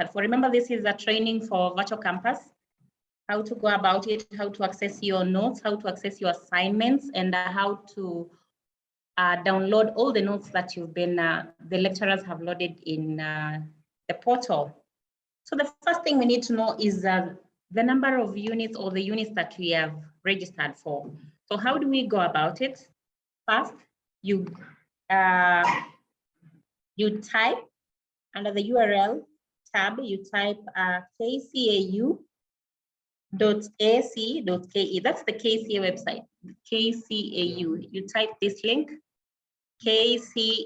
registered for. Remember, this is a training for virtual campus, how to go about it, how to access your notes, how to access your assignments, and how to download all the notes that you've been, the lecturers have loaded in the portal. So the first thing we need to know is the number of units or the units that we have registered for. So how do we go about it? First, you type under the URL tab, you type kcau.ac.ke. That's the KCA website, KCAU. You type this link, kcau.ac.ke.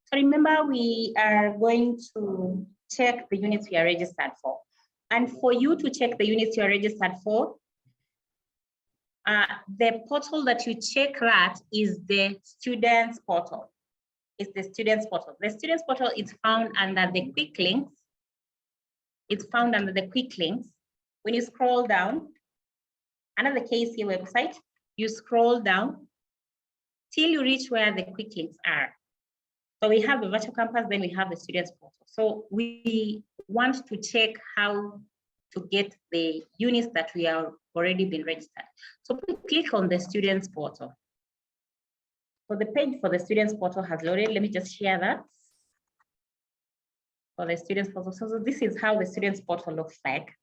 So remember, we are going to check the units we are registered for. And for you to check the units you are registered for, the portal that you check that is the students portal. It's the students portal. The students portal is found under the quick links. It's found under the quick links. When you scroll down, under the KCA website, you scroll down till you reach where the quick links are. So we have the virtual campus, then we have the students portal. So we want to check how to get the units that we have already been registered. So click on the students portal. So the page for the students portal has loaded. Let me just share that. For the students portal. So this is how the students portal looks like.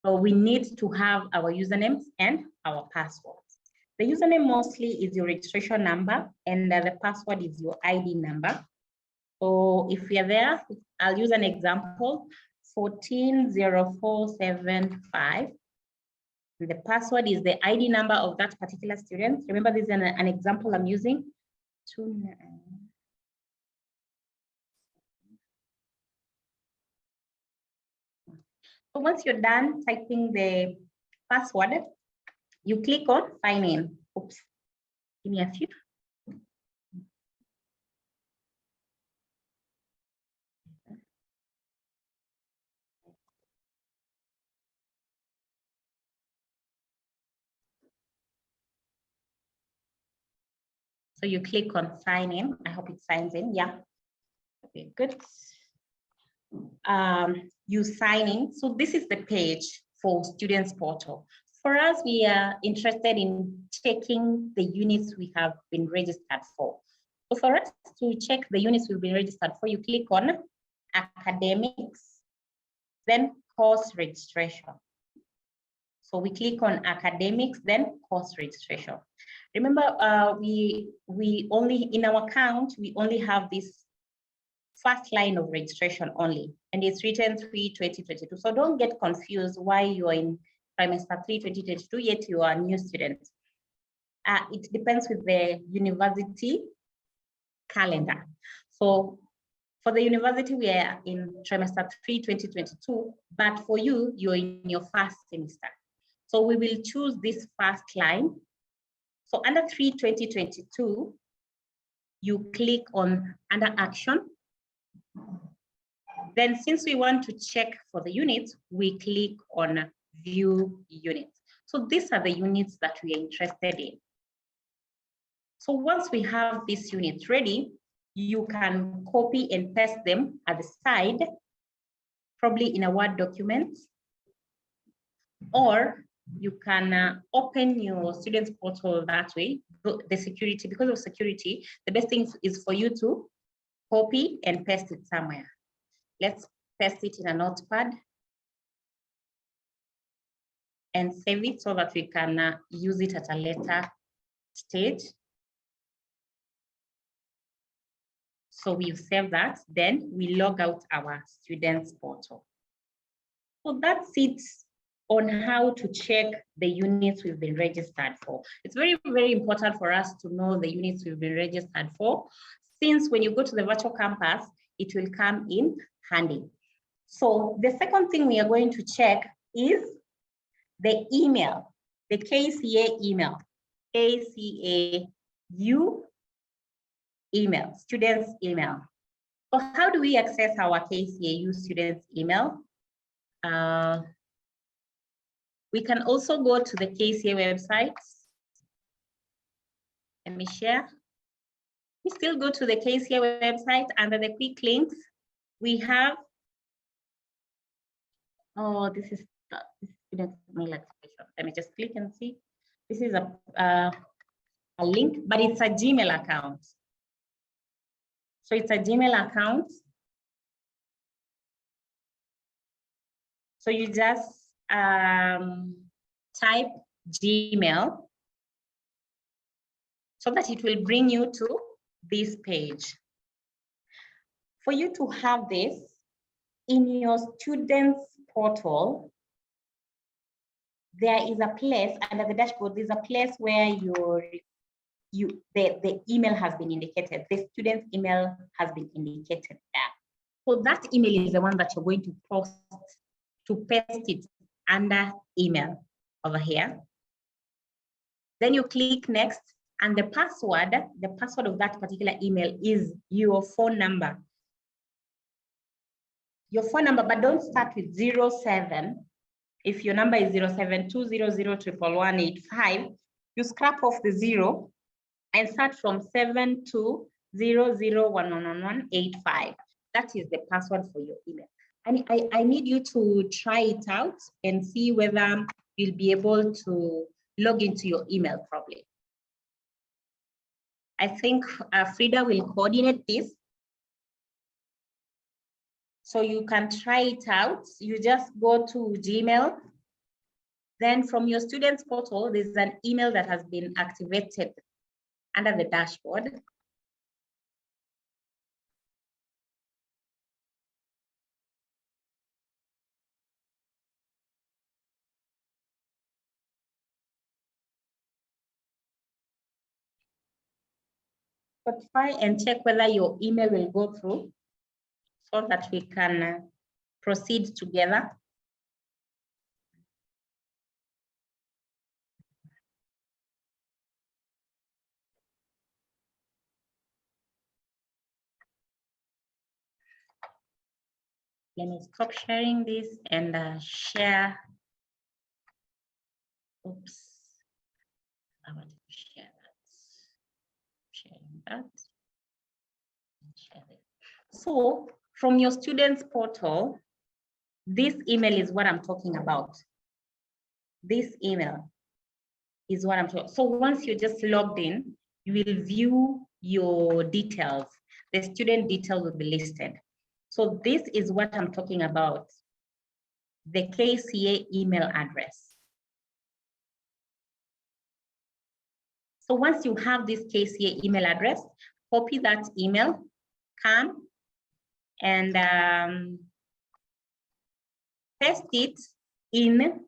So we need to have our usernames and our passwords. The username mostly is your registration number, and the password is your ID number. So if we are there, I'll use an example, 140475. The password is the ID number of that particular student. Remember, this is an example I'm using. So once you're done typing the password, you click on sign in. Oops, give me a few. So you click on sign in. I hope it signs in. Yeah. Okay, good. You sign in. So this is the page for students portal. For us, we are interested in checking the units we have been registered for. So for us to check the units we've been registered for, you click on academics, then course registration. So we click on academics, then course registration. Remember, we only, in our account, we only have this first line of registration only, and it's written 3/2022. So don't get confused why you are in trimester 3/2022, yet you are a new student. It depends with the university calendar. So for the university, we are in trimester 3/2022, but for you, you're in your first semester. So we will choose this first line. So under 3/2022, you click on under action. Then since we want to check for the units, we click on view units. So these are the units that we are interested in. So once we have these units ready, you can copy and paste them at the side, probably in a Word document, or you can open your students portal that way. The security, because of security, the best thing is for you to copy and paste it somewhere. Let's paste it in a notepad and save it so that we can use it at a later stage. So we've saved that, then we log out our students portal. So that's it on how to check the units we've been registered for. It's very, very important for us to know the units we've been registered for, since when you go to the virtual campus, it will come in handy. So the second thing we are going to check is the email, the KCA email, KCAU email, students email. So how do we access our KCAU students email? We can also go to the KCA website. Let me share. We still go to the KCA website. Under the quick links, we have, oh, this is student mail activation. Let me just click and see. This is a link, but it's a Gmail account. So it's a Gmail account. So you just type Gmail so that it will bring you to this page. For you to have this in your students portal, there is a place under the dashboard, there's a place where the email has been indicated. The student's email has been indicated there. So that email is the one that you're going to paste it under email over here. Then you click next, and the password of that particular email is your phone number. Your phone number, but don't start with 07. If your number is 0720011185, you scrap off the 0 and start from 7200111185. That is the password for your email. And I need you to try it out and see whether you'll be able to log into your email properly. I think Frida will coordinate this. So you can try it out. You just go to Gmail. Then from your students portal, there's an email that has been activated under the dashboard. But try and check whether your email will go through so that we can proceed together. Let me stop sharing this and share. Oops, I want to share that. Sharing that. Share it. So from your students portal, this email is what I'm talking about. This email is what I'm talking. So once you're just logged in, you will view your details. The student details will be listed. So this is what I'm talking about, the KCA email address. So once you have this KCA email address, copy that email, come and paste it in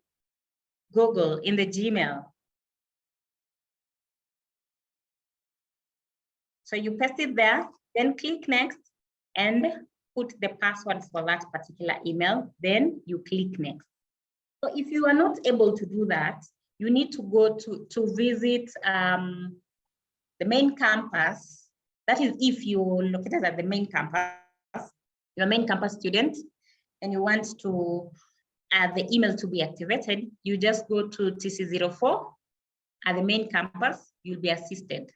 Google, in the Gmail. So you paste it there, then click next and put the password for that particular email, then you click next. So if you are not able to do that, you need to go to visit the main campus. That is if you're located at the main campus, you're a main campus student, and you want to the email to be activated, you just go to TC04 at the main campus, you'll be assisted.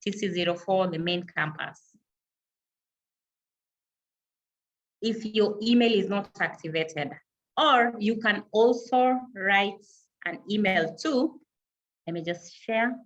TC04, the main campus. If your email is not activated, or you can also write an email to, let me just share.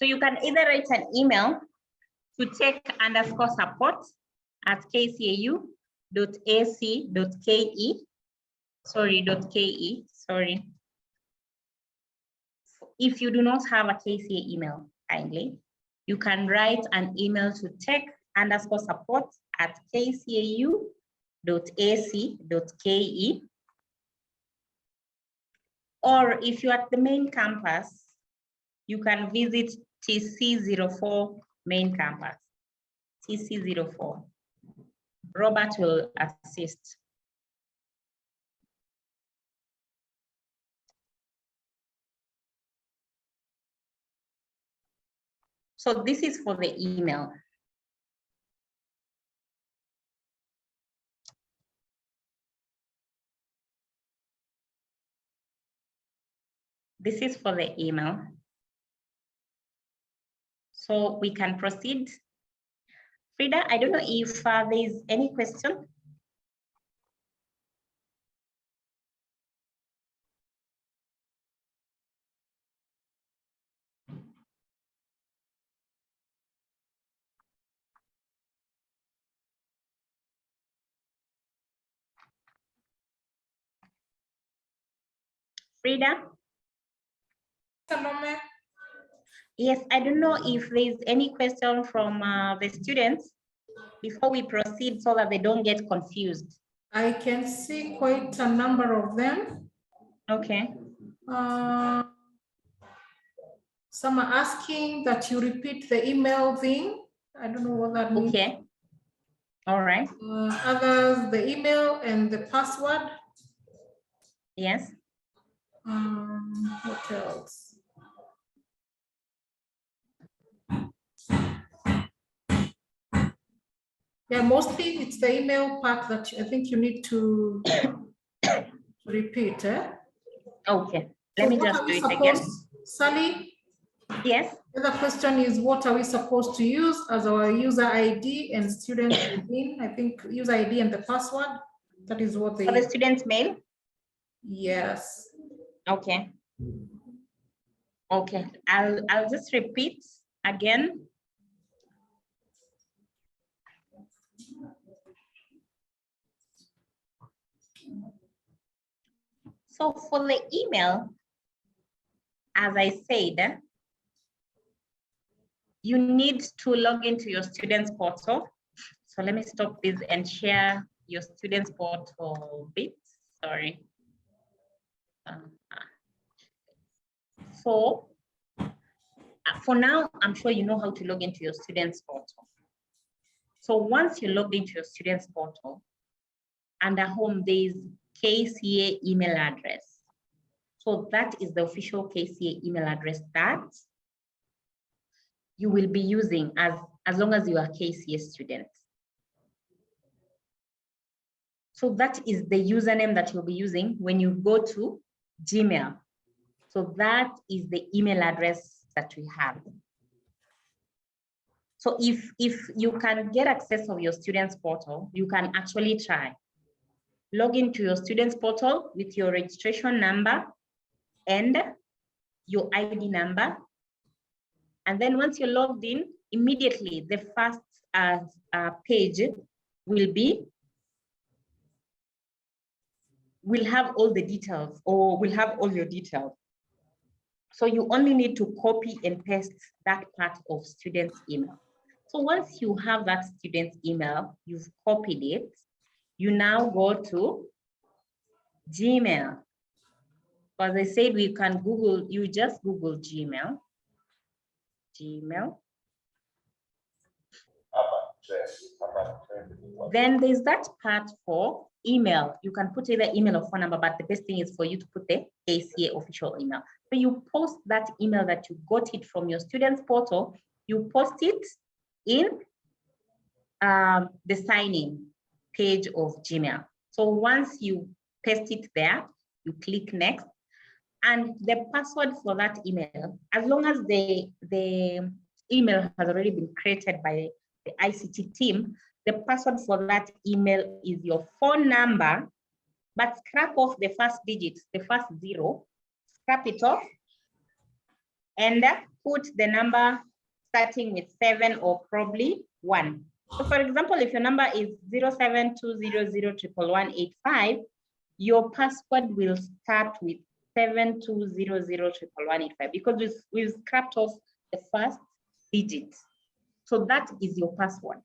So you can either write an email to tech_support@kcau.ac.ke. Sorry. If you do not have a KCA email, kindly, you can write an email to tech_support@kcau.ac.ke. Or if you're at the main campus, you can visit TC04 main campus, TC04. Robert will assist. So this is for the email. This is for the email. So we can proceed. Frida, I don't know if there's any question. Frida? Salome? Yes, I don't know if there's any question from the students before we proceed so that they don't get confused. I can see quite a number of them. Okay. Some are asking that you repeat the email thing. I don't know what that means. Okay. All right. Others, the email and the password. Yes. What else? Yeah, mostly it's the email part that I think you need to repeat. Okay. So Let me just do it again. Sally? Yes. The other question is, what are we supposed to use as our user ID and student ID? I think user ID and the password. That is what they. For the student's mail? Yes. Okay. Okay. I'll just repeat again. So for the email, as I said, you need to log into your students portal. So let me stop this and share your students portal bit. Sorry. So for now, I'm sure you know how to log into your students portal. So once you log into your students portal, under home, there's KCA email address. So that is the official KCA email address that you will be using as long as you are KCA students. So that is the username that you'll be using when you go to Gmail. So that is the email address that we have. So if you can get access of your students portal, you can actually try. Log into your students portal with your registration number and your ID number. And then once you're logged in, immediately the first page will have all the details, or will have all your details. So you only need to copy and paste that part of student's email. So once you have that student's email, you've copied it, you now go to Gmail. So as I said, we can Google, you just Google Gmail. Then there's that part for email. You can put either email or phone number, but the best thing is for you to put the KCA official email. So you post that email that you got it from your students portal, you post it in the sign-in page of Gmail. So once you paste it there, you click next, and the password for that email, as long as the email has already been created by the ICT team, the password for that email is your phone number, but scrap off the first digit, the first 0, scrap it off, and put the number starting with 7 or probably 1. So for example, if your number is 0720011185, your password will start with 72001185 because we've scrapped off the first digit. So that is your password.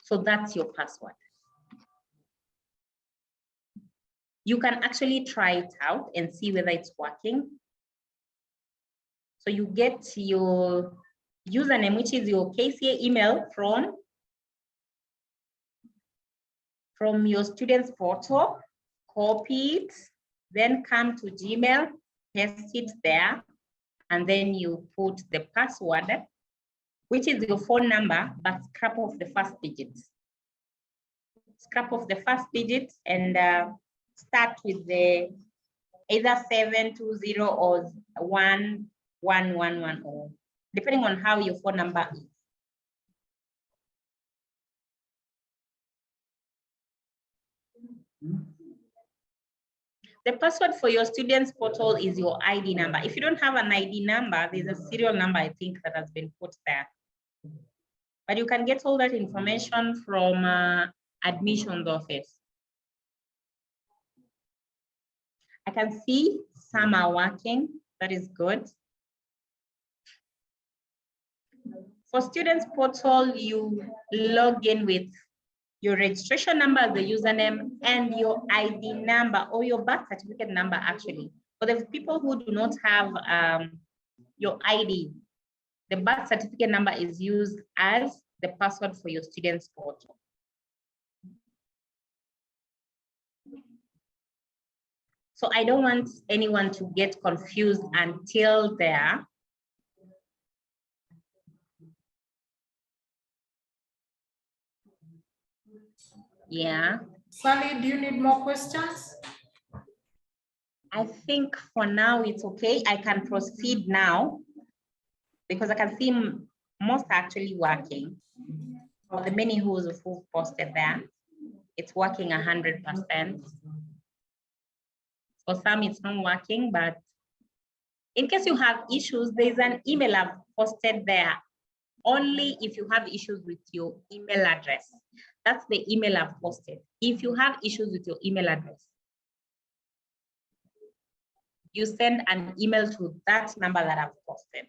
So that's your password. You can actually try it out and see whether it's working. So you get your username, which is your KCA email from your students portal, copy it, then come to Gmail, paste it there, and then you put the password, which is your phone number, but scrap off the first digit. Scrap off the first digit and start with the either 720 or 1111, or depending on how your phone number is. The password for your students portal is your ID number. If you don't have an ID number, there's a serial number, I think, that has been put there. But you can get all that information from admissions office. I can see some are working. That is good. For students portal, you log in with your registration number as the username and your ID number or your birth certificate number, actually. For the people who do not have your ID, the birth certificate number is used as the password for your students portal. So I don't want anyone to get confused until there. Yeah. Sally, do you need more questions? I think for now it's okay. I can proceed now because I can see most are actually working. For the many who've posted there, it's working 100%. For some, it's not working, but in case you have issues, there's an email I've posted there. Only if you have issues with your email address. That's the email I've posted. If you have issues with your email address, you send an email to that number that I've posted.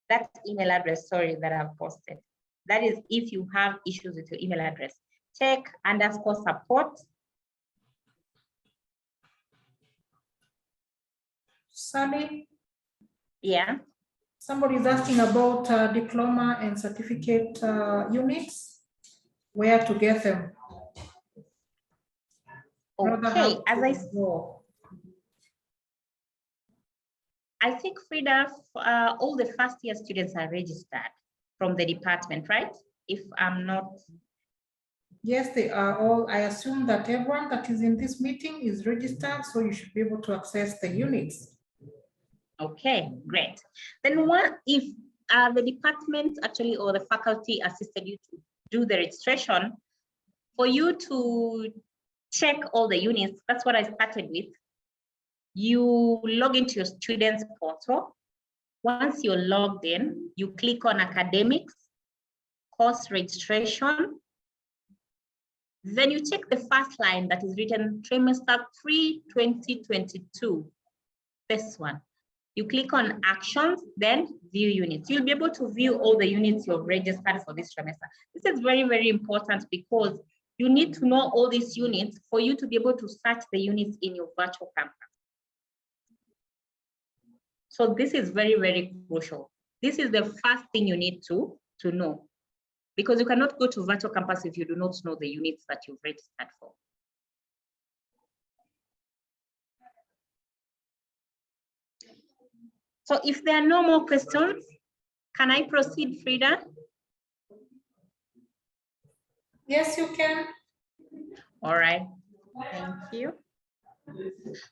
That email address, sorry, that I've posted. That is if you have issues with your email address. Tech_support. Sally? Yeah. Somebody is asking about diploma and certificate units, where to get them. Okay, as I think, Frida, all the first year students are registered from the department, right? If I'm not. Yes, they are all. I assume that everyone that is in this meeting is registered, so you should be able to access the units. Okay, great. Then what if the department actually or the faculty assisted you to do the registration? For you to check all the units, that's what I started with. You log into your students portal. Once you're logged in, you click on academics, course registration. Then you check the first line that is written trimester 3, 2022. This one. You click on actions, then view units. You'll be able to view all the units you've registered for this trimester. This is very, very important because you need to know all these units for you to be able to search the units in your virtual campus. So this is very, very crucial. This is the first thing you need to know, because you cannot go to virtual campus if you do not know the units that you've registered for. So if there are no more questions, can I proceed, Frida? Yes, you can. All right, thank you.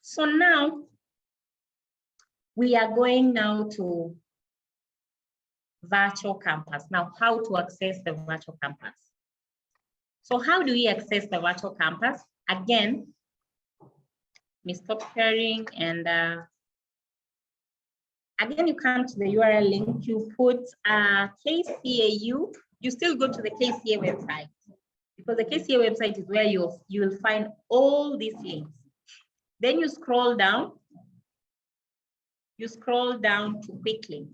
So now we are going now to virtual campus. Now, how to access the virtual campus? So how do we access the virtual campus? Again, let me stop sharing and Again, you come to the URL link, you put KCAU, you still go to the KCA website, because the KCA website is where you will find all these links. Then you scroll down. You scroll down to quick links.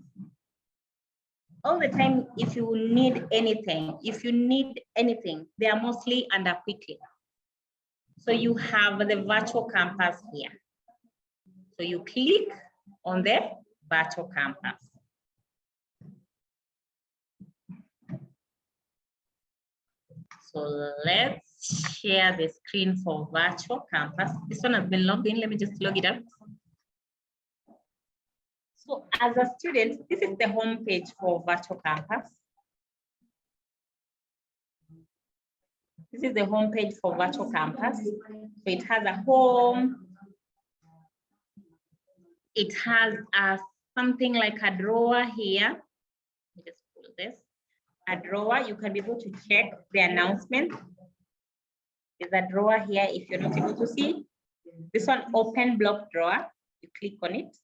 All the time, if you need anything, they are mostly under quick links. So you have the virtual campus here. So you click on the virtual campus. So let's share the screen for virtual campus. This one has been logged in. Let me just log it out. So as a student, this is the home page for virtual campus. This is the home page for virtual campus. So it has a home. It has something like a drawer here. Let me just pull this. A drawer, you can be able to check the announcement. There's a drawer here if you're not able to see. This one, open block drawer, you click on it.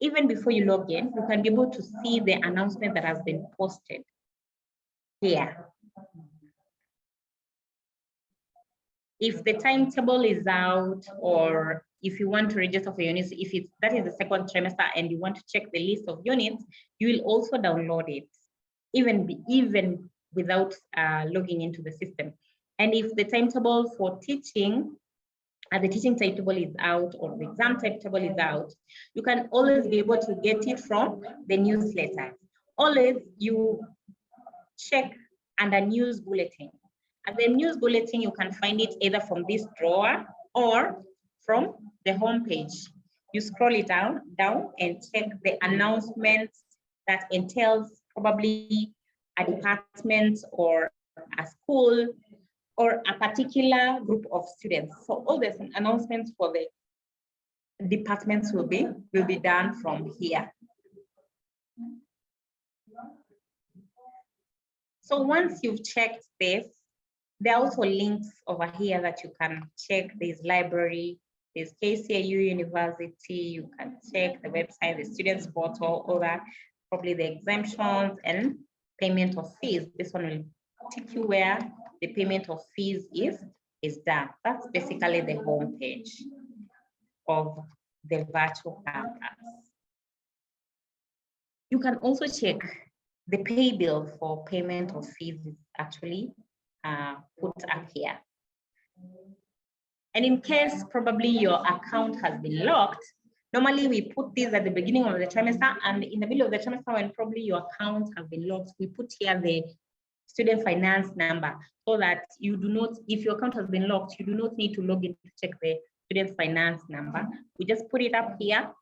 Even before you log in, you can be able to see the announcement that has been posted here. If the timetable is out, or if you want to register for units, that is the second trimester and you want to check the list of units, you will also download it, even without logging into the system. And if the timetable for teaching, the teaching timetable is out or the exam timetable is out, you can always be able to get it from the newsletter. Always you check under news bulletin. And the news bulletin, you can find it either from this drawer or from the home page. You scroll it down and check the announcements that entails probably a department or a school or a particular group of students. So all the announcements for the departments will be done from here. So once you've checked this, there are also links over here that you can check. There's library, there's KCA University, you can check the website, the students portal, all that, probably the exemptions and payment of fees. This one will take you where the payment of fees is done. That's basically the home page of the virtual campus. You can also check the pay bill for payment of fees is actually put up here. And in case probably your account has been locked, normally we put this at the beginning of the trimester, and in the middle of the trimester when probably your account has been locked, we put here the student finance number, so that you do not, if your account has been locked, you do not need to log in to check the student finance number. We just put it up here.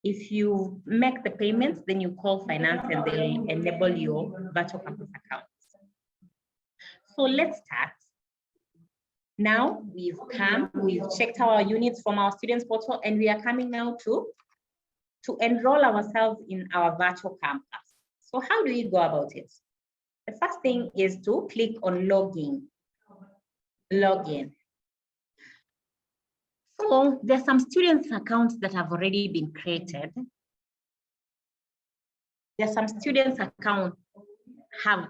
If you make the payments, then you call finance and they'll enable your virtual campus account. So let's start. Now we've checked our units from our students portal, and we are coming now to enroll ourselves in our virtual campus. So how do we go about it? The first thing is to click on login. So there's some students' accounts that have already been created. There's some students' accounts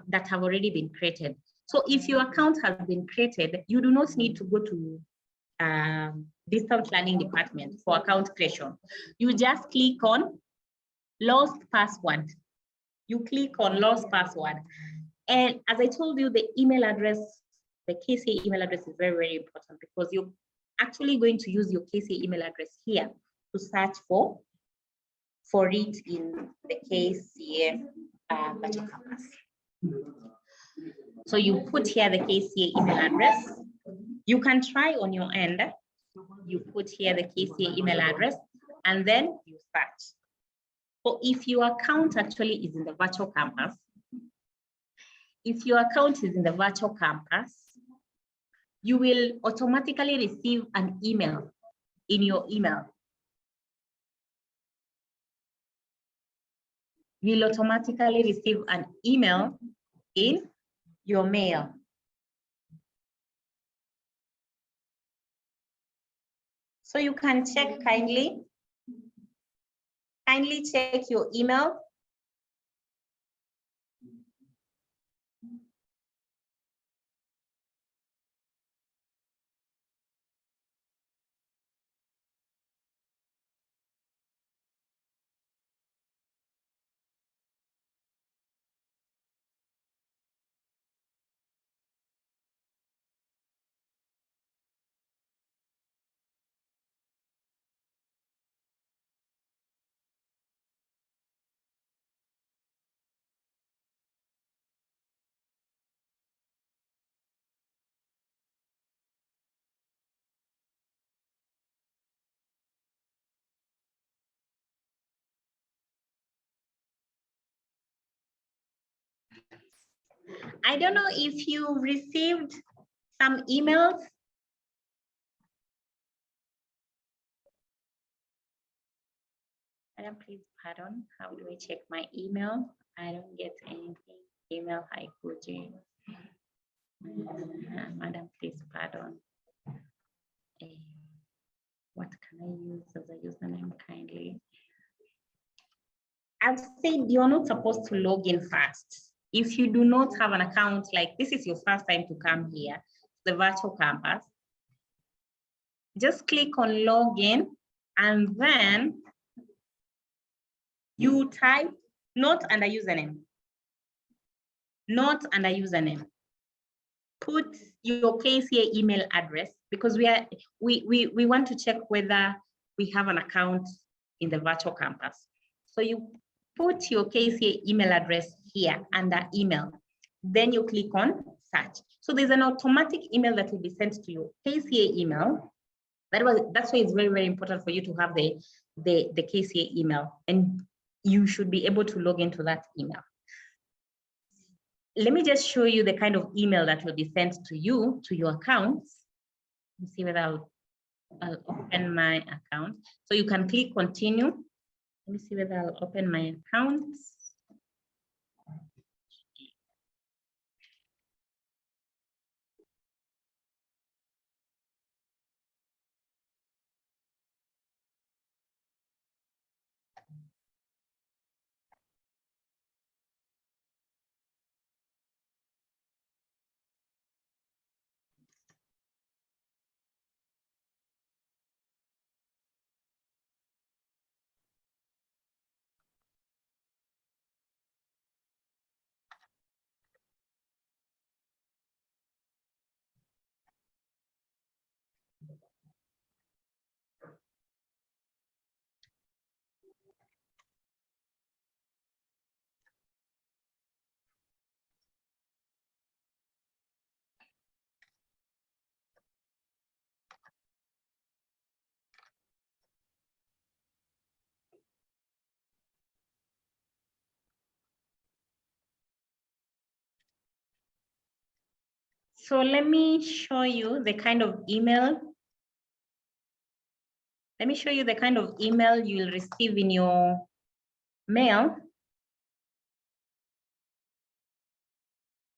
that have already been created. So if your account has been created, you do not need to go to distance learning department for account creation. You just click on lost password. You click on lost password. And as I told you, the email address, the KCA email address is very, very important, because you're actually going to use your KCA email address here to search for it in the KCA virtual campus. So you put here the KCA email address. You can try on your end. You put here the KCA email address, and then you search. So if your account actually is in the virtual campus, you will automatically receive an email in your email. You'll automatically receive an email in your mail. So you can check kindly kindly check your email. I don't know if you received some emails. Madam, please pardon. How do I check my email? I don't get anything. Email, hi, Koji. Madam, please pardon. What can I use as a username kindly? I've said you're not supposed to log in first. If you do not have an account, like this is your first time to come here, the virtual campus, just click on login and then you type not under username. Not under username. Put your KCA email address because we want to check whether we have an account in the virtual campus. So you put your KCA email address here under email. Then you click on search. So there's an automatic email that will be sent to your KCA email. That's why it's very, very important for you to have the KCA email, and you should be able to log into that email. Let me just show you the kind of email that will be sent to you, to your accounts. Let me see whether I'll open my account. So you can click continue. Let me see whether I'll open my accounts. So let me show you the kind of email. Let me show you the kind of email you'll receive in your mail.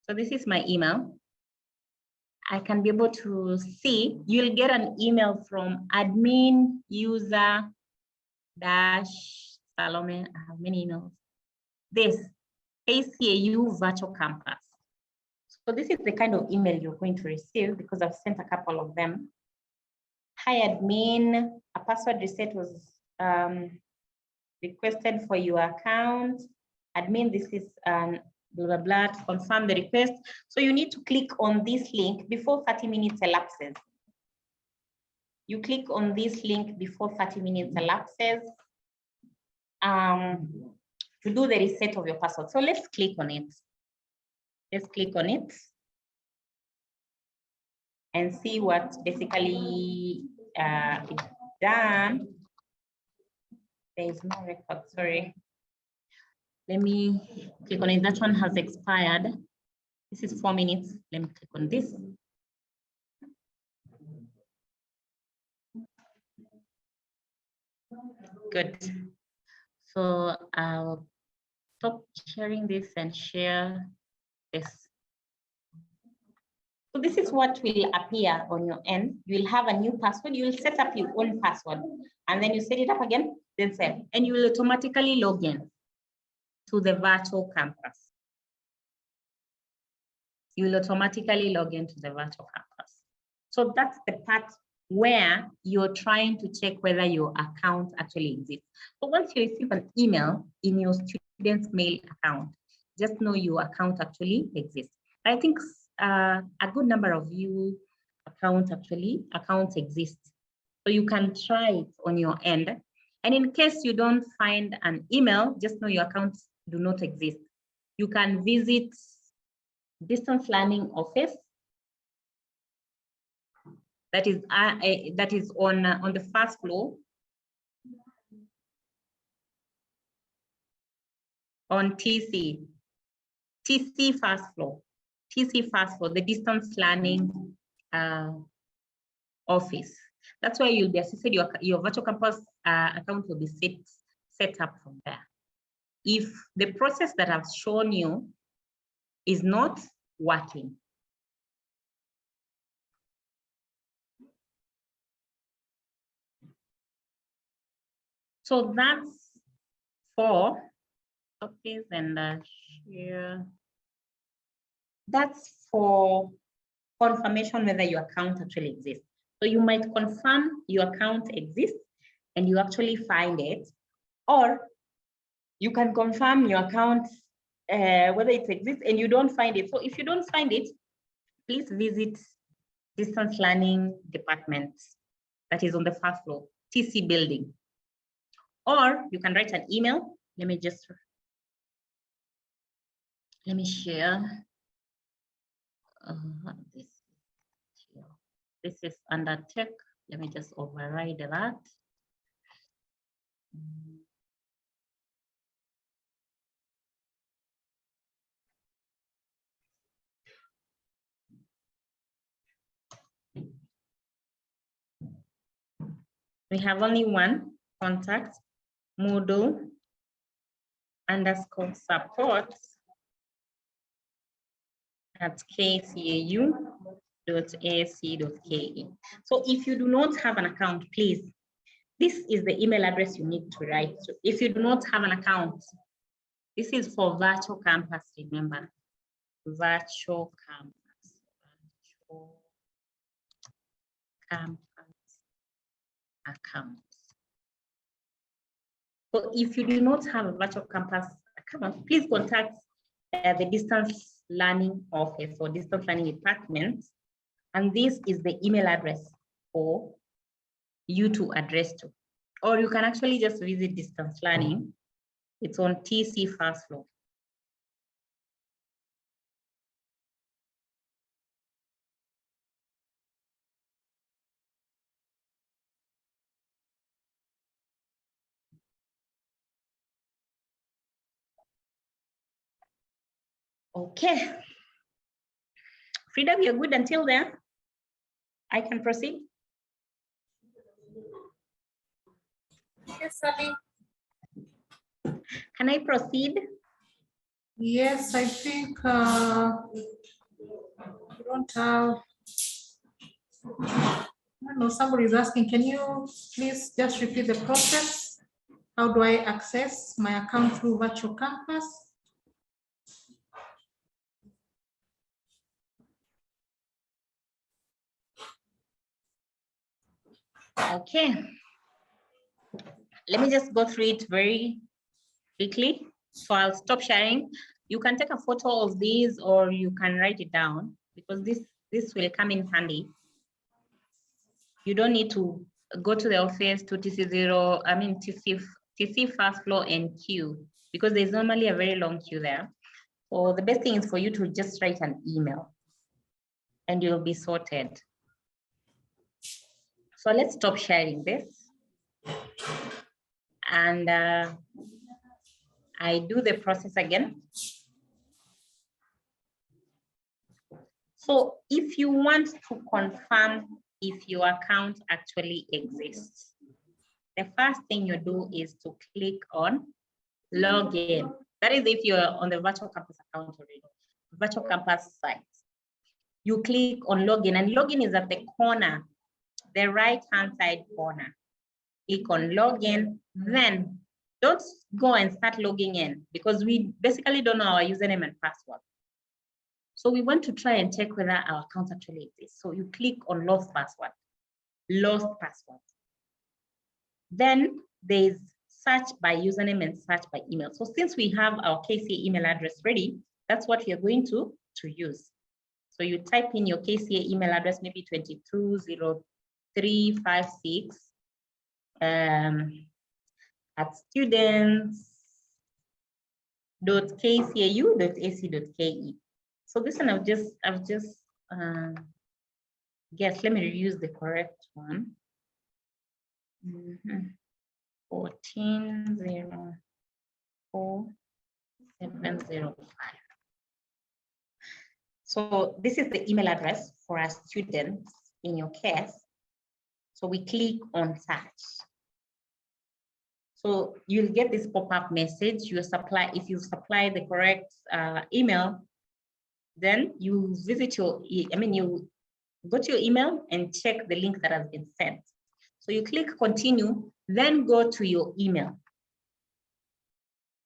So this is my email. I can be able to see, you'll get an email from admin user dash Salome. I have many emails. This KCAU virtual campus. So this is the kind of email you're going to receive because I've sent a couple of them. Hi admin, a password reset was requested for your account. Admin, this is blah, blah, blah, to confirm the request. So you need to click on this link before 30 minutes elapses. You click on this link before 30 minutes elapses to do the reset of your password. So let's click on it. Let's click on it and see what basically is done. There is no record, sorry. Let me click on it. That one has expired. This is 4 minutes. Let me click on this. Good. So I'll stop sharing this and share this. So this is what will appear on your end. You will have a new password. You will set up your own password and then you set it up again. then save, and you will automatically log in to the virtual campus. You will automatically log into the virtual campus. So that's the part where you're trying to check whether your account actually exists. So once you receive an email in your student's mail account, just know your account actually exists. I think a good number of you accounts exist. So you can try it on your end. And in case you don't find an email, just know your accounts do not exist. You can visit distance learning office that is on the first floor on TC first floor, the distance learning office. That's where you'll be assisted. Your virtual campus account will be set up from there. If the process that I've shown you is not working, so that's for copies and share. That's for confirmation whether your account actually exists. So you might confirm your account exists and you actually find it, or you can confirm your account whether it exists and you don't find it. So if you don't find it, please visit distance learning department that is on the first floor, TC building. Or you can write an email. Let me share. This is under tech. Let me just override that. We have only one contact, Moodle _support at kcau.ac.ke. So if you do not have an account, please, this is the email address you need to write to. If you do not have an account, this is for virtual campus, remember, virtual campus, accounts. So if you do not have a virtual campus account, please contact the distance learning office or distance learning department. And this is the email address for you to address to. Or you can actually just visit distance learning. It's on TC first floor. Okay. Frida, we are good until there. I can proceed. Yes, Sally. Can I proceed? Yes, I think we don't have. I don't know, somebody is asking, can you please just repeat the process? How do I access my account through virtual campus? Okay. Let me just go through it very quickly. So I'll stop sharing. You can take a photo of these or you can write it down because this will come in handy. You don't need to go to the office to TC first floor and queue because there's normally a very long queue there. So the best thing is for you to just write an email and you'll be sorted. So let's stop sharing this. And I do the process again. So if you want to confirm if your account actually exists, the first thing you do is to click on login. That is if you're on the virtual campus account already, virtual campus site. You click on login and login is at the corner, the right-hand side corner. click on login, then don't go and start logging in because we basically don't know our username and password. So we want to try and check whether our account actually exists. So you click on lost password. Then there's search by username and search by email. So since we have our KCA email address ready, that's what we are going to use. So you type in your KCA email address, maybe 220356 at students.kcau.ac.ke. So this one I've just guess. Let me use the correct one. 1404-705. So this is the email address for our students in your case. So we click on search. So you'll get this pop-up message. If you supply the correct email, then you visit you go to your email and check the link that has been sent. So you click continue, then go to your email.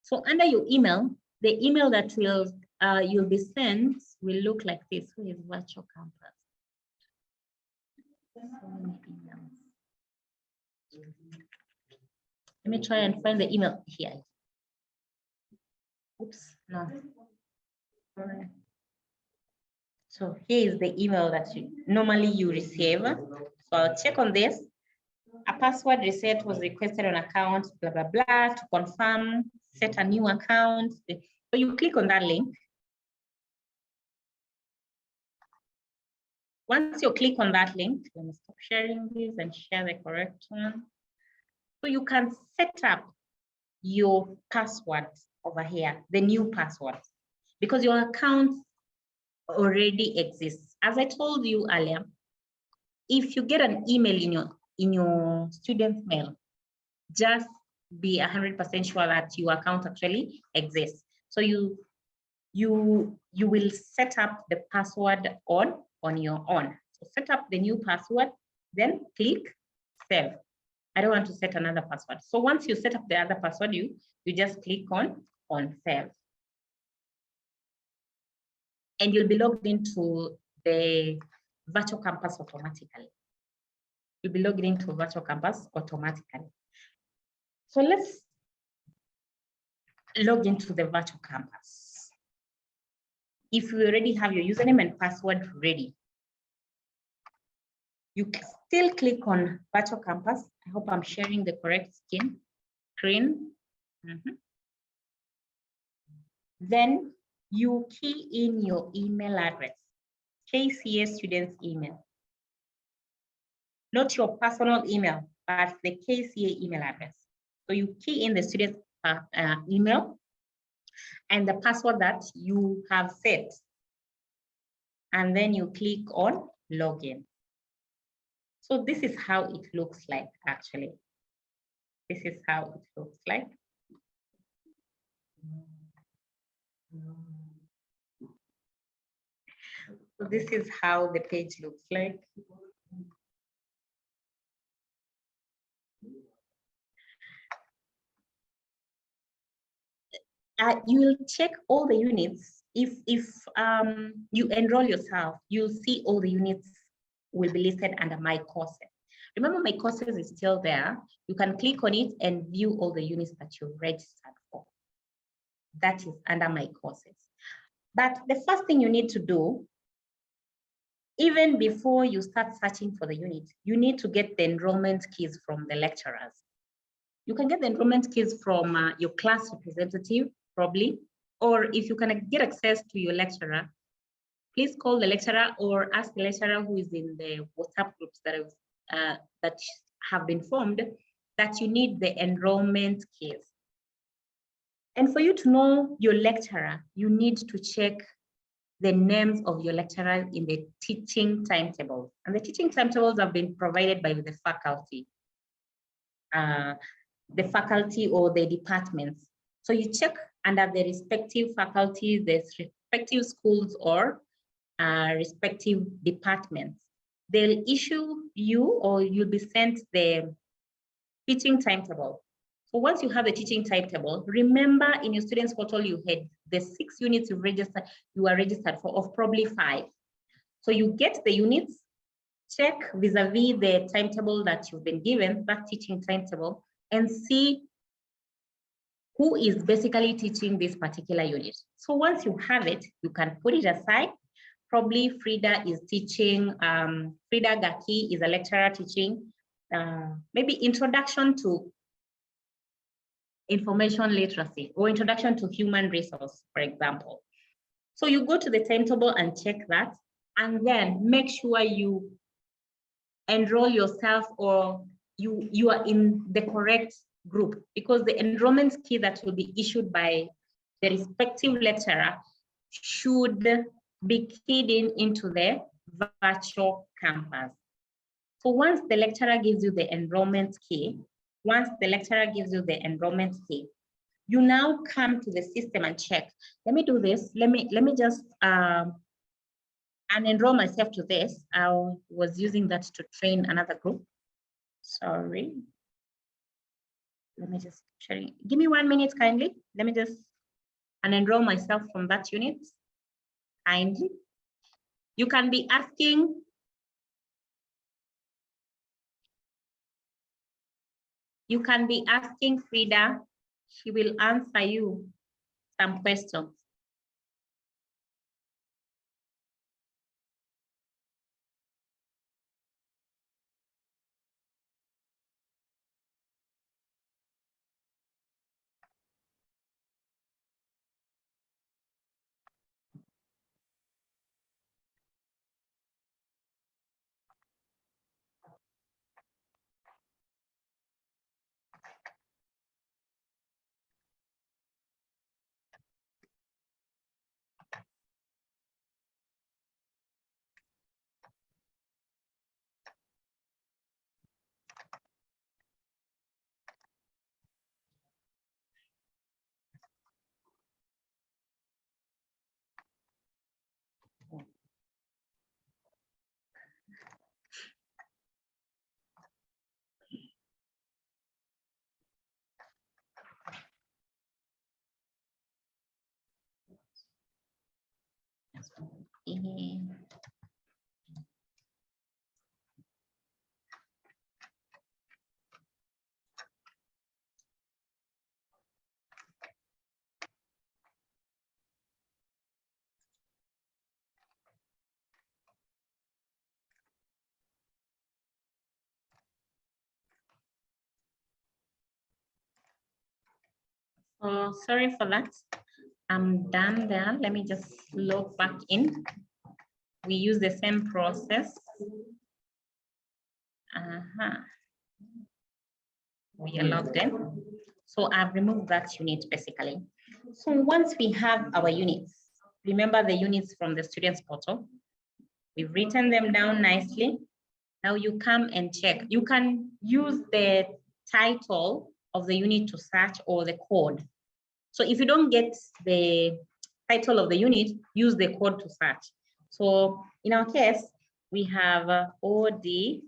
So under your email, the email that you'll be sent will look like this. Where is virtual campus? So many emails. Let me try and find the email here. Oops, no. So here is the email that normally you receive. So I'll check on this. A password reset was requested on account, blah, blah, blah, to confirm, set a new account. So you click on that link. Once you click on that link, let me stop sharing this and share the correct one. So you can set up your password over here, the new password, because your account already exists. As I told you earlier, if you get an email in your student's mail, just be 100% sure that your account actually exists. So you will set up the password on your own. So set up the new password, then click save. I don't want to set another password. So once you set up the other password, you just click on save. And you'll be logged into the virtual campus automatically. You'll be logged into virtual campus automatically. So let's log into the virtual campus. If you already have your username and password ready, you can still click on virtual campus. I hope I'm sharing the correct screen. Then you key in your email address, KCA student's email. Not your personal email, but the KCA email address. So you key in the student's email and the password that you have set. And then you click on login. So this is how it looks like, actually. This is how it looks like. So this is how the page looks like. You will check all the units. If you enroll yourself, you'll see all the units will be listed under My Courses. Remember, My Courses is still there. You can click on it and view all the units that you've registered for. That is under My Courses. But the first thing you need to do, even before you start searching for the unit, you need to get the enrollment keys from the lecturers. You can get the enrollment keys from your class representative, probably, or if you can get access to your lecturer, please call the lecturer or ask the lecturer who is in the WhatsApp groups that have been formed that you need the enrollment keys. And for you to know your lecturer, you need to check the names of your lecturers in the teaching timetables. And the teaching timetables have been provided by the faculty or the departments. So you check under the respective faculties, the respective schools or respective departments. They'll issue you or you'll be sent the teaching timetable. So once you have the teaching timetable, remember in your students portal, you had the 6 units you are registered for, of probably 5. So you get the units, check vis-a-vis the timetable that you've been given, that teaching timetable, and see who is basically teaching this particular unit. So once you have it, you can put it aside. Probably Frida is teaching, Frida Gaki is a lecturer teaching, maybe introduction to information literacy or introduction to human resource, for example. So you go to the timetable and check that, and then make sure you enroll yourself or you are in the correct group, because the enrollment key that will be issued by the respective lecturer should be keyed into the virtual campus. So once the lecturer gives you the enrollment key, you now come to the system and check. Let me do this. Let me just unenroll myself to this. I was using that to train another group. Sorry. Let me just sharing. Give me 1 minute, kindly. Let me just unenroll myself from that unit. Kindly. You can be asking. You can be asking Frida. She will answer you some questions. Oh, sorry for that. I'm done there. Let me just log back in. We use the same process. We are logged in. So I've removed that unit basically. So once we have our units, remember the units from the students portal, we've written them down nicely. Now you come and check. You can use the title of the unit to search or the code. So if you don't get the title of the unit, use the code to search. So in our case, we have OD1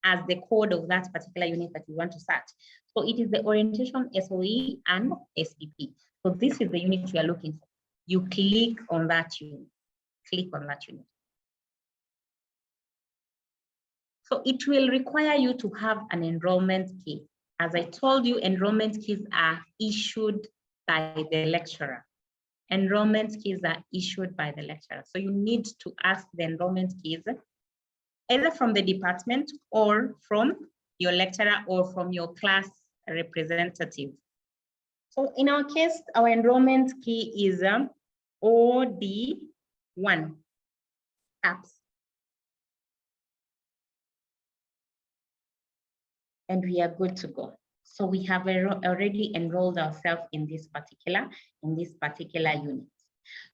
as the code of that particular unit that you want to search. So it is the orientation, SOE, and SPP. So this is the unit you are looking for. You click on that unit. Click on that unit. So it will require you to have an enrollment key. As I told you, enrollment keys are issued by the lecturer. Enrollment keys are issued by the lecturer. So you need to ask the enrollment keys either from the department or from your lecturer or from your class representative. So in our case, our enrollment key is OD1 apps. And we are good to go. So we have already enrolled ourselves in this particular unit.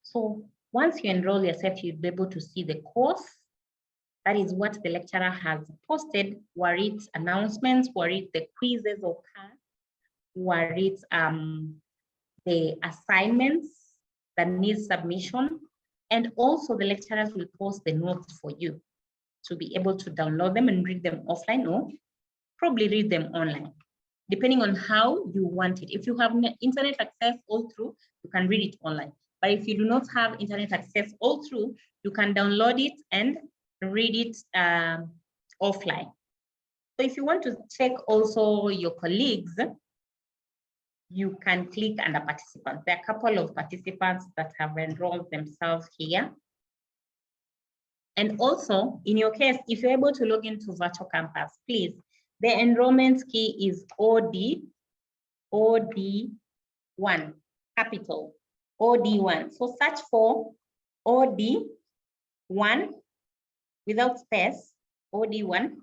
So once you enroll yourself, you'll be able to see the course. That is what the lecturer has posted, were it announcements, were it the quizzes or cards, were it the assignments that need submission, and also the lecturers will post the notes for you to be able to download them and read them offline or probably read them online, depending on how you want it. If you have internet access all through, you can read it online. But if you do not have internet access all through, you can download it and read it offline. So if you want to check also your colleagues, you can click under participants. There are a couple of participants that have enrolled themselves here. And also, in your case, if you're able to log into Virtual Campus, please, the enrollment key is OD1, capital, OD1. So search for OD1 without space, OD1,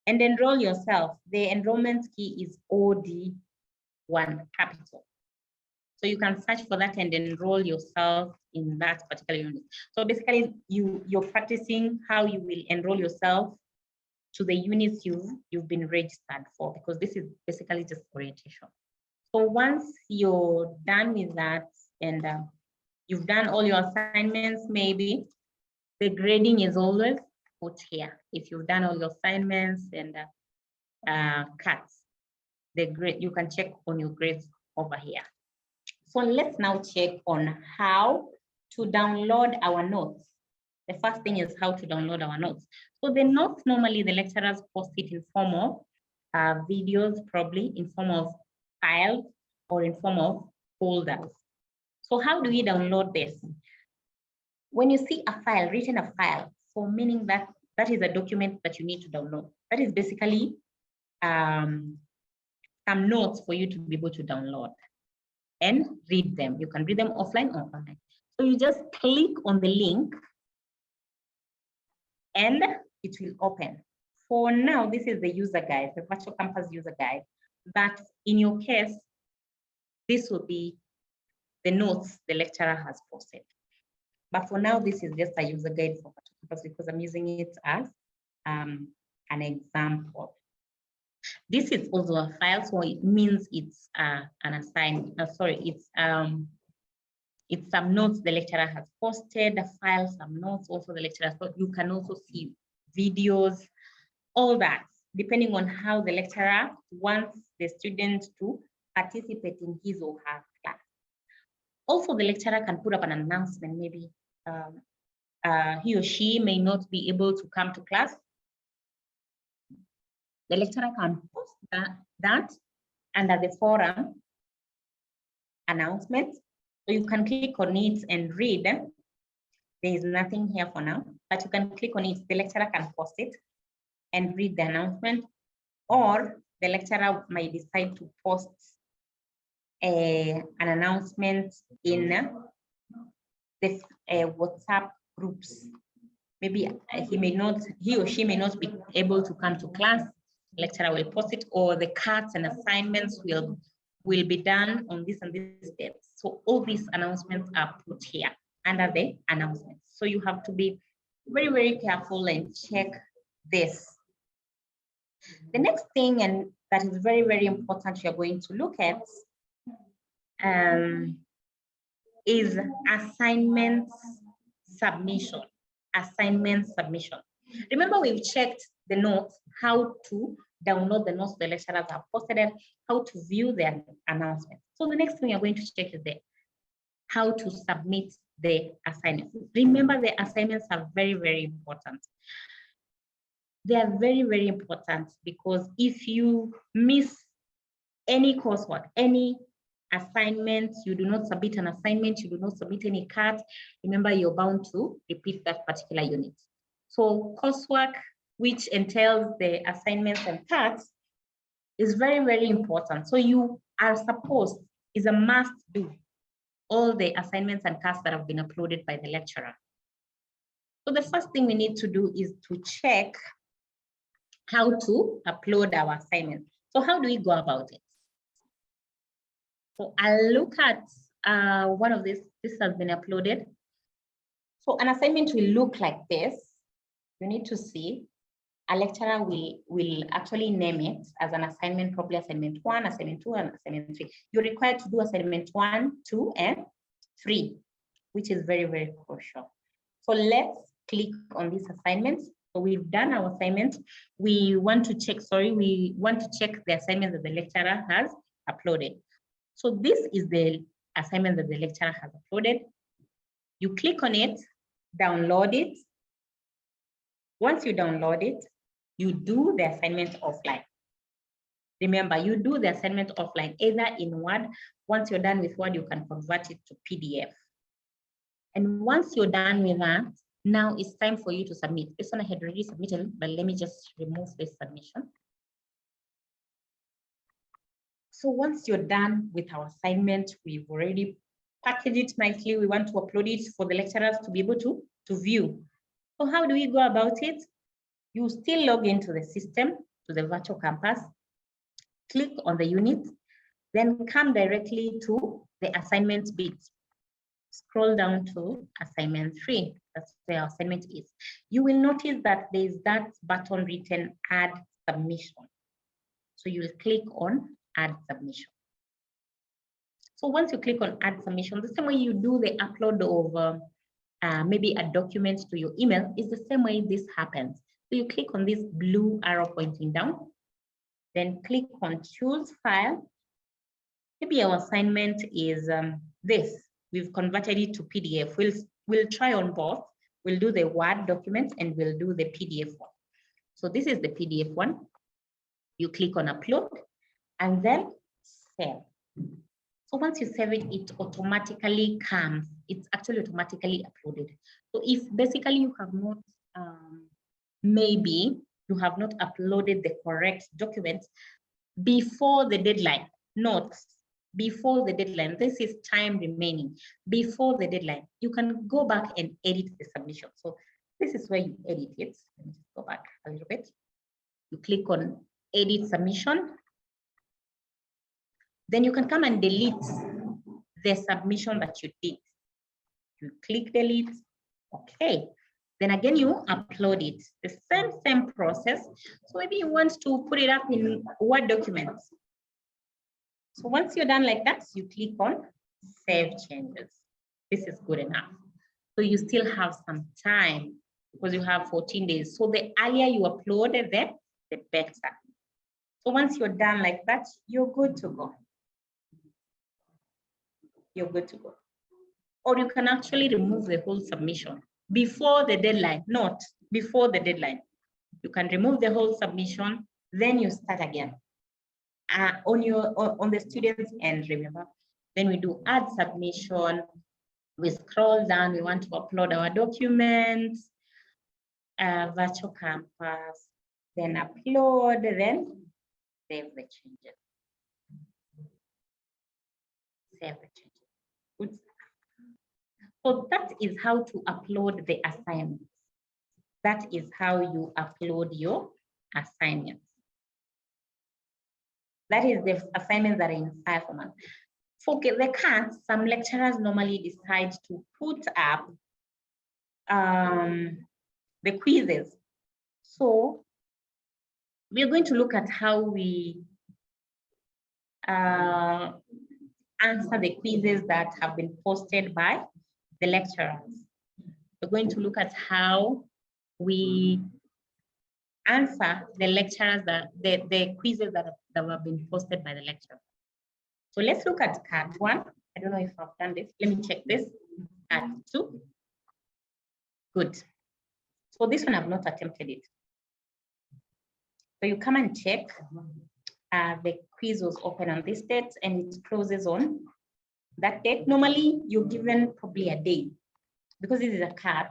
and enroll yourself. The enrollment key is OD1, capital. So you can search for that and enroll yourself in that particular unit. So basically, you're practicing how you will enroll yourself to the units you've been registered for, because this is basically just orientation. So once you're done with that and you've done all your assignments, maybe the grading is always put here. If you've done all your assignments and cuts, the grade, you can check on your grades over here. So let's now check on how to download our notes. The first thing is how to download our notes. So the notes, normally the lecturers post it in form of videos, probably in form of files or in form of folders. So how do we download this? When you see a file, written a file, so meaning that that is a document that you need to download. That is basically some notes for you to be able to download and read them. You can read them offline or online. So you just click on the link and it will open. For now, this is the user guide, the Virtual Campus user guide. But in your case, this will be the notes the lecturer has posted. But for now, this is just a user guide for Virtual Campus because I'm using it as an example. This is also a file, so it means it's an assignment. It's some notes the lecturer has posted, the file, some notes also the lecturer. So you can also see videos, all that, depending on how the lecturer wants the student to participate in his or her class. Also, the lecturer can put up an announcement. Maybe he or she may not be able to come to class. The lecturer can post that under the forum announcement. So you can click on it and read. There is nothing here for now, but you can click on it. The lecturer can post it and read the announcement, or the lecturer might decide to post an announcement in the WhatsApp groups. Maybe he or she may not be able to come to class. Lecturer will post it, or the cards and assignments will be done on this and this date. So all these announcements are put here under the announcements. So you have to be very, very careful and check this. The next thing, and that is very, very important, you're going to look at is assignment submission. Assignment submission. Remember, we've checked the notes, how to download the notes the lecturers have posted, and how to view their announcements. So the next thing you're going to check is how to submit the assignments. Remember, the assignments are very, very important. They are very, very important because if you miss any coursework, any assignments, you do not submit an assignment, you do not submit any cards, remember you're bound to repeat that particular unit. So coursework, which entails the assignments and cards, is very, very important. So you are supposed, is a must do, all the assignments and cards that have been uploaded by the lecturer. So the first thing we need to do is to check how to upload our assignments. So how do we go about it? So I'll look at one of these. This has been uploaded. So an assignment will look like this. You need to see. A lecturer will actually name it as an assignment, probably assignment 1, assignment 2, and assignment 3. You're required to do assignment 1, 2, and 3, which is very, very crucial. So let's click on these assignments So we've done our assignment. We want to check the assignment that the lecturer has uploaded. So this is the assignment that the lecturer has uploaded. You click on it, download it. Once you download it, you do the assignment offline. Remember, you do the assignment offline, either in Word. Once you're done with Word, you can convert it to PDF. And once you're done with that, now it's time for you to submit. This one I had already submitted, but let me just remove this submission. So once you're done with our assignment, we've already packaged it nicely. We want to upload it for the lecturers to be able to view. So how do we go about it? You still log into the system, to the virtual campus, click on the unit, then come directly to the assignment bit. Scroll down to assignment 3. That's where our assignment is. You will notice that there's that button written add submission. So you will click on add submission. So once you click on add submission, the same way you do the upload of maybe a document to your email is the same way this happens. So you click on this blue arrow pointing down, then click on choose file. Maybe our assignment is this. We've converted it to PDF. We'll try on both. We'll do the Word document and we'll do the PDF one. So this is the PDF one. You click on upload and then save. So once you save it, it automatically comes. It's actually automatically uploaded. So if basically you have not, maybe you have not uploaded the correct documents before the deadline, notes, before the deadline, this is time remaining, before the deadline, you can go back and edit the submission. So this is where you edit it. Let me just go back a little bit. You click on edit submission. Then you can come and delete the submission that you did. You click delete, okay. Then again, you upload it, the same process. So maybe you want to put it up in Word documents. So once you're done like that, you click on save changes. This is good enough. So you still have some time because you have 14 days. So the earlier you upload it, the better. So once you're done like that, you're good to go. You're good to go. Or you can actually remove the whole submission before the deadline, not before the deadline. You can remove the whole submission, then you start again. On the student's end, remember, then we do add submission. We scroll down, we want to upload our documents, virtual campus, then upload, then save the changes. Save the changes. Good. So that is how to upload the assignments. That is how you upload your assignments. That is the assignments that are in file format. For the cards, some lecturers normally decide to put up the quizzes. So we're going to look at how we answer the quizzes that have been posted by the lecturers. We're going to look at how we answer the lecturers, the quizzes that have been posted by the lecturer. So let's look at card 1. I don't know if I've done this. Let me check this. Card 2. Good. So this one I've not attempted it. So you come and check. The quiz was open on this date and it closes on that date. Normally you're given probably a day because this is a card.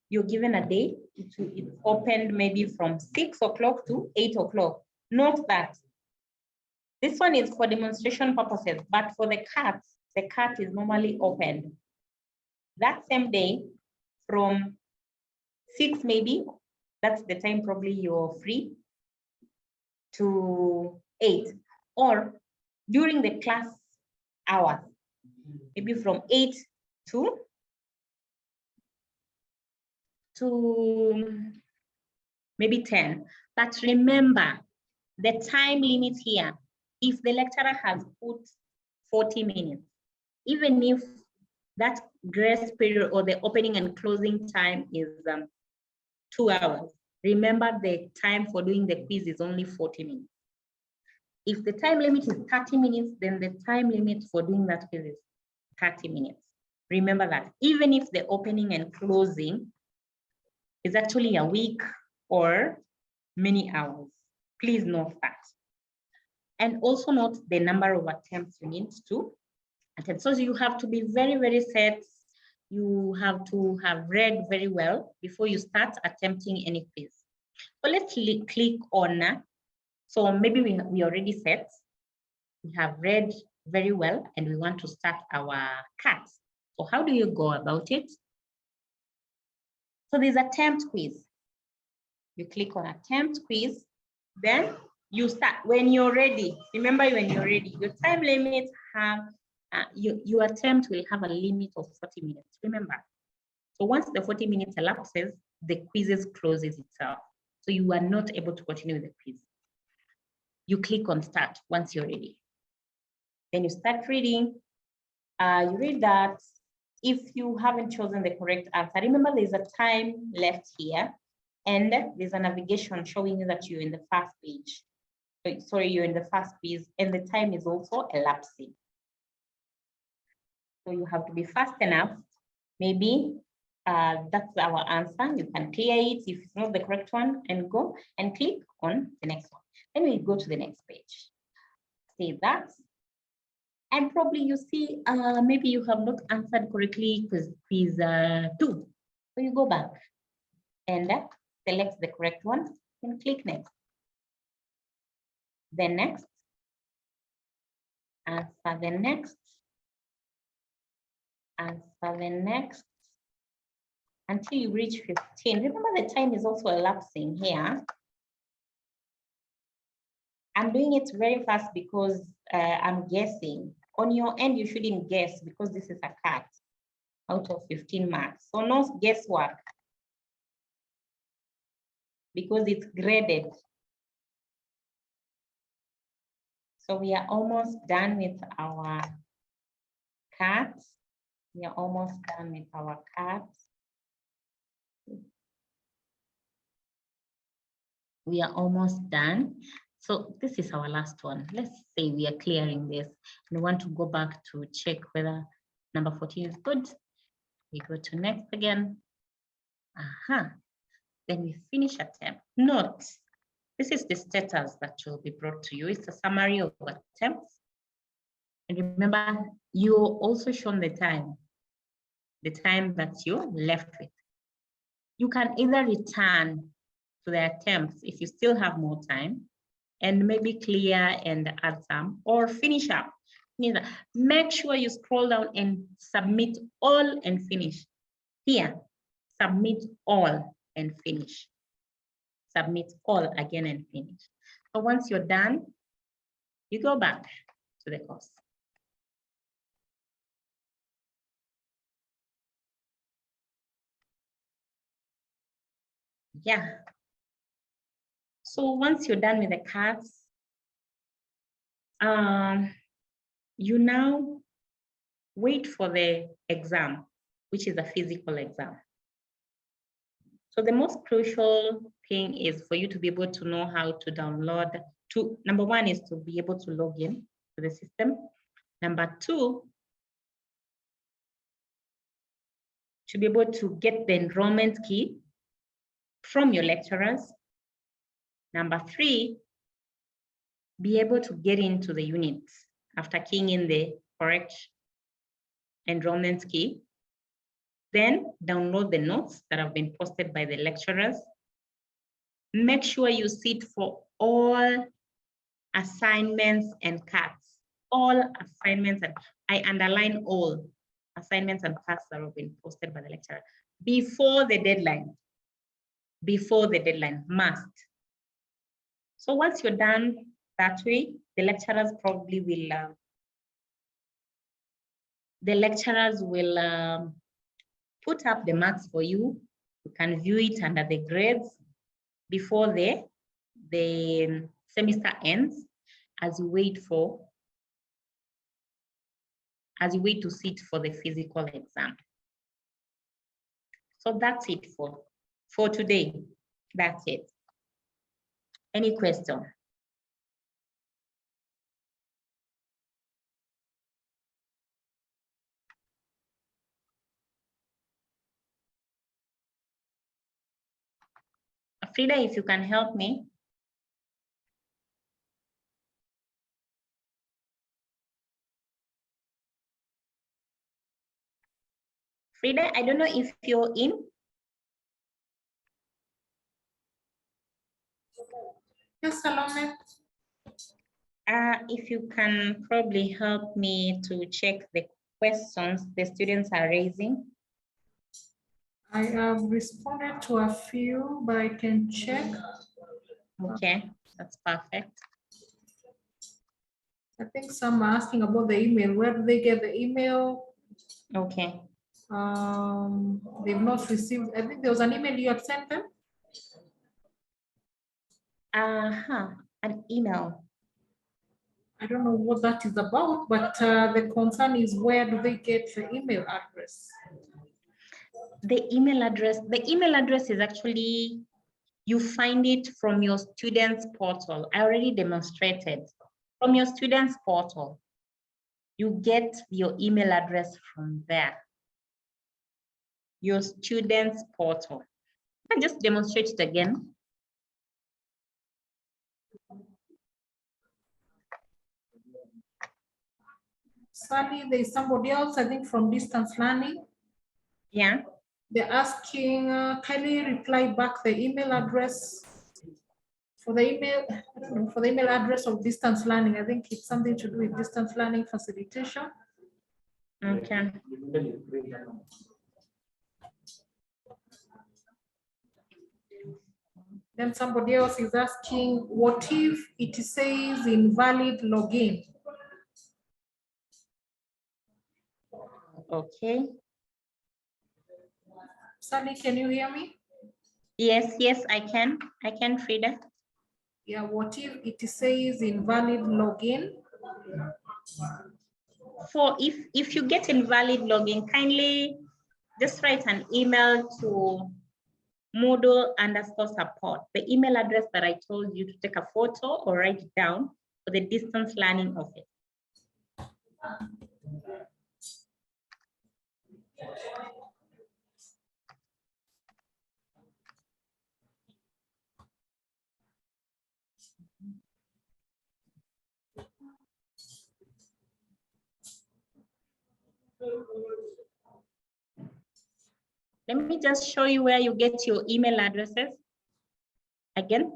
You're given a day. It's opened maybe from 6 o'clock to 8 o'clock. Note that this one is for demonstration purposes, but for the card is normally opened that same day from 6 maybe. That's the time probably you're free to 8, or during the class hours, maybe from 8 to maybe 10. But remember the time limit here. If the lecturer has put 40 minutes, even if that grace period or the opening and closing time is 2 hours, remember the time for doing the quiz is only 40 minutes. If the time limit is 30 minutes, then the time limit for doing that quiz is 30 minutes. Remember that, even if the opening and closing is actually a week or many hours. Please note that. And also note the number of attempts you need to attempt. So you have to be very, very set. You have to have read very well before you start attempting any quiz. So let's click on, so maybe we already set. We have read very well and we want to start our CAT. So how do you go about it? So there's attempt quiz. You click on attempt quiz, then you start when you're ready. Remember, when you're ready, your time limit have, your attempt will have a limit of 40 minutes. Remember, so once the 40 minutes elapses, the quiz closes itself. So you are not able to continue with the quiz. You click on start once you're ready. Then you start reading. You read that. If you haven't chosen the correct answer, remember there's a time left here and there's a navigation showing you that you're in the first page. Sorry, you're in the first piece and the time is also elapsing. So you have to be fast enough. Maybe that's our answer. You can clear it if it's not the correct one and go and click on the next one. Then we go to the next page. Say that. And probably you see, maybe you have not answered correctly because quiz 2. So you go back and select the correct one and click next. Then next, answer the next, answer the next, until you reach 15. Remember the time is also elapsing here. I'm doing it very fast because I'm guessing. On your end, you shouldn't guess because this is a CAT out of 15 marks. So no guesswork because it's graded. So we are almost done with our CAT. We are almost done with our CAT. We are almost done. So this is our last one. Let's say we are clearing this and we want to go back to check whether number 14 is good. We go to next again. Then we finish attempt. Note, this is the status that will be brought to you. It's a summary of attempts. And remember, you're also shown the time that you left with. You can either return to the attempts if you still have more time and maybe clear and add some, or finish up. Make sure you scroll down and submit all and finish. Here, submit all and finish. Submit all again and finish. So once you're done, you go back to the course. Yeah. So once you're done with the cards, you now wait for the exam, which is a physical exam. So the most crucial thing is for you to be able to know how to download. Number one is to be able to log in to the system. Number two, to be able to get the enrollment key from your lecturers. Number three, be able to get into the units after keying in the correct enrollment key. Then download the notes that have been posted by the lecturers. Make sure you sit for all assignments and cards. All assignments, and I underline all assignments and cards that have been posted by the lecturer before the deadline. Before the deadline, must. So once you're done that way, the lecturers probably will, put up the marks for you. You can view it under the grades before the semester ends, as you wait to sit for the physical exam. So that's it for today. That's it. Any question? Frida, if you can help me. Frida, I don't know if you're in. Yes, Salome. If you can probably help me to check the questions the students are raising. I have responded to a few, but I can check. Okay, that's perfect. I think some are asking about the email. Where do they get the email? Okay. They've not received. I think there was an email you had sent them. An email. I don't know what that is about, but the concern is where do they get the email address? The email address is actually, you find it from your students portal. I already demonstrated. From your students portal, you get your email address from there. Your students portal. I can just demonstrate it again. Sally, there's somebody else, I think, from distance learning. Yeah. They're asking, kindly reply back the email address for the email, I don't know, for the email address of distance learning. I think it's something to do with distance learning facilitation. Okay. Then somebody else is asking, what if it says invalid login? Okay. Sally, can you hear me? Yes, I can, Frida. Yeah, what if it says invalid login? For if you get invalid login, kindly just write an email to Moodle_support. The email address that I told you to take a photo or write it down for the distance learning office. Let me just show you where you get your email addresses again.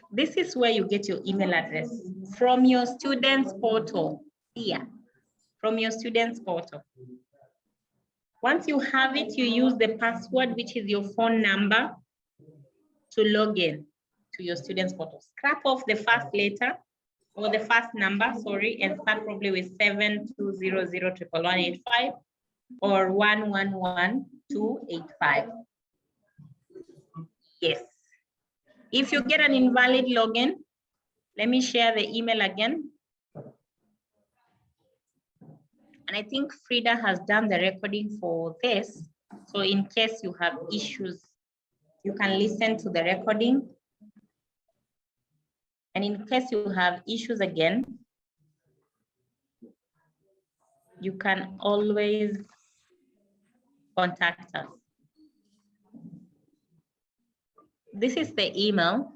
This is where you get your email address from your students portal here, from your students portal. Once you have it, you use the password, which is your phone number, to log in to your students portal. Scrap off the first letter or the first number, sorry, and start probably with 72001185 or 111285. Yes. If you get an invalid login, let me share the email again. And I think Frida has done the recording for this. So in case you have issues, you can listen to the recording. And in case you have issues again, you can always contact us. This is the email.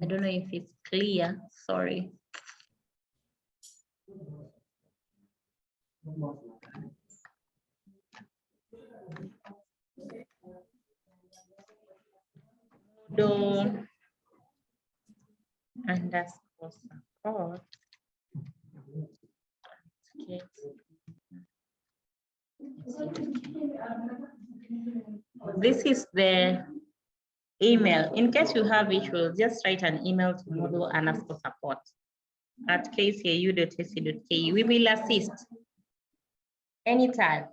I don't know if it's clear, sorry. Moodle_support. Okay. This is the email. In case you have issues, just write an email to Moodle_support@kcau.ac.ke. We will assist anytime.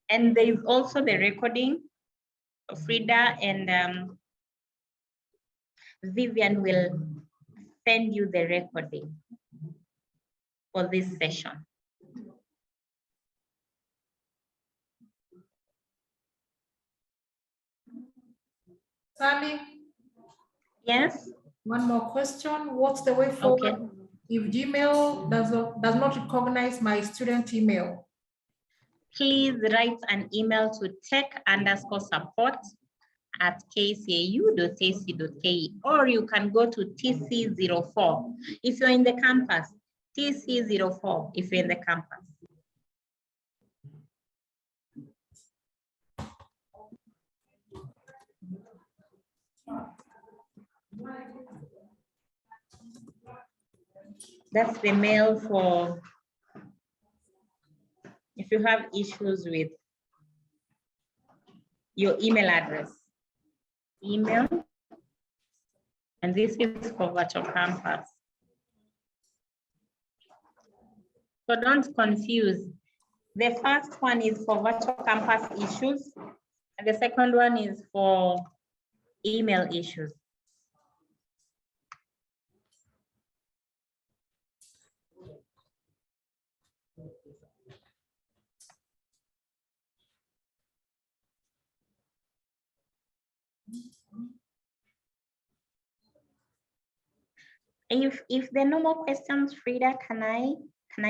And there is also the recording. Frida and Vivian will send you the recording for this session. Sally, Yes. one more question. What's the way forward Okay. if Gmail does not recognize my student email? Please write an email to tech_support@kcau.ac.ke, or you can go to TC04 if you're in the campus. TC04 if you're in the campus. That's the mail for if you have issues with your email address. Email, and this is for virtual campus. So don't confuse. The first one is for virtual campus issues, and the second one is for email issues. If there are no more questions, Frida, can I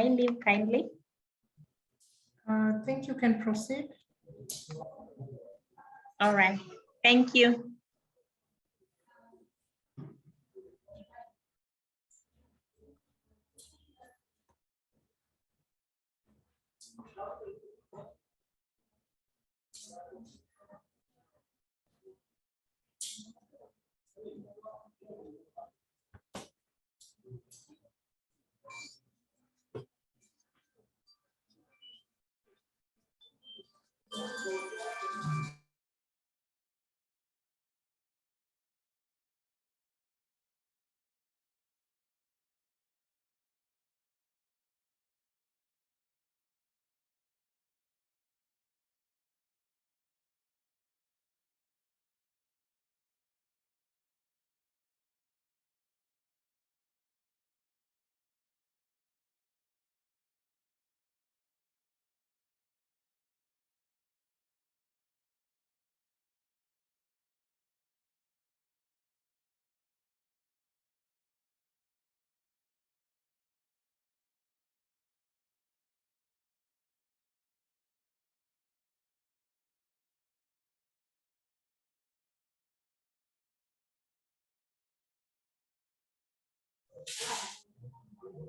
leave kindly? I think you can proceed. All right, thank you.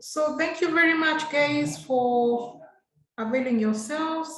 So thank you very much, guys, for availing yourselves.